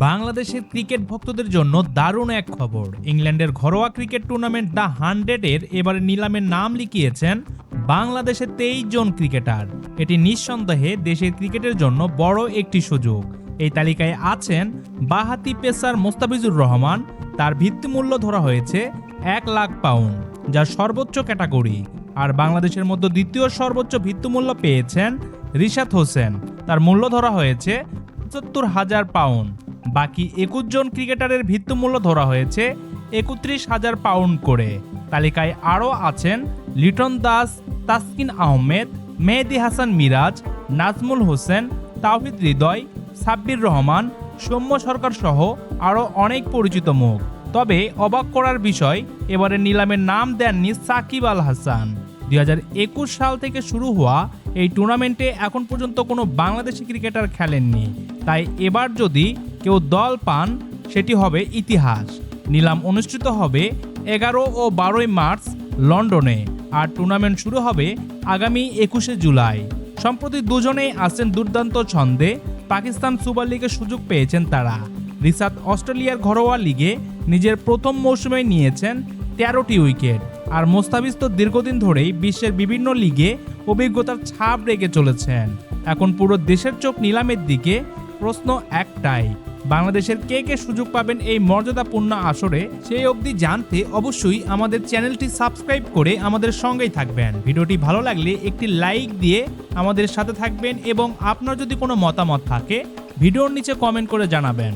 বাংলাদেশের ক্রিকেট ভক্তদের জন্য দারুণ এক খবর। ইংল্যান্ডের ঘরোয়া ক্রিকেট টুর্নামেন্ট দ্য 100-এর এবারে নিলামে নাম লিখিয়েছেন বাংলাদেশের 23 জন ক্রিকেটার। এটি নিঃসন্দেহে দেশের ক্রিকেটের জন্য বড় একটি সুযোগ। এই তালিকায় আছেন বাঁহাতি পেসার মোস্তাফিজুর রহমান। তার ভিত্তিমূল্য ধরা হয়েছে 1 লাখ পাউন্ড, যা সর্বোচ্চ ক্যাটাগরি। আর বাংলাদেশের মধ্যে দ্বিতীয় সর্বোচ্চ ভিত্তিমূল্য পেয়েছেন রিশাদ হোসেন। তার মূল্য ধরা হয়েছে ৭৫,০০০ পাউন্ড। বাকি 21 জন ক্রিকেটারের ভিত্তিমূল্য ধরা হয়েছে ৩১,০০০ পাউন্ড করে। তালিকায় আরও আছেন লিটন দাস, তাসকিন আহমেদ, মেহেদী হাসান মিরাজ, নাজমুল হোসেন, তাওহিদ হৃদয়, সাব্বির রহমান, সৌম্য সরকার সহ আরও অনেক পরিচিত মুখ। তবে অবাক করার বিষয়, এবারে নিলামের নাম দেননি সাকিব আল হাসান। ২০২১ সাল থেকে শুরু হওয়া এই টুর্নামেন্টে এখন পর্যন্ত কোনো বাংলাদেশি ক্রিকেটার খেলেননি। তাই এবার যদি কেউ দল পান, সেটি হবে ইতিহাস। নিলাম অনুষ্ঠিত হবে 11 ও 12 মার্চ লন্ডনে, আর টুর্নামেন্ট শুরু হবে আগামী 21 জুলাই। সম্প্রতি দুজনেই আছেন দুর্দান্ত ছন্দে। পাকিস্তান সুপার লিগে সুযোগ পেয়েছেন তারা। রিশাদ অস্ট্রেলিয়ার ঘরোয়া লিগে নিজের প্রথম মৌসুমে নিয়েছেন 13টি উইকেট। আর মোস্তাফিজ তো দীর্ঘদিন ধরেই বিশ্বের বিভিন্ন লিগে অভিজ্ঞতার ছাপ রেখে চলেছেন। এখন পুরো দেশের চোখ নিলামের দিকে। প্রশ্ন একটাই, বাংলাদেশের কে কে সুযোগ পাবেন এই মর্যাদাপূর্ণ আসরে? সেই অবধি জানতে অবশ্যই আমাদের চ্যানেলটি সাবস্ক্রাইব করে আমাদের সঙ্গেই থাকবেন। ভিডিওটি ভালো লাগলে একটি লাইক দিয়ে আমাদের সাথে থাকবেন, এবং আপনার যদি কোনো মতামত থাকে ভিডিওর নিচে কমেন্ট করে জানাবেন।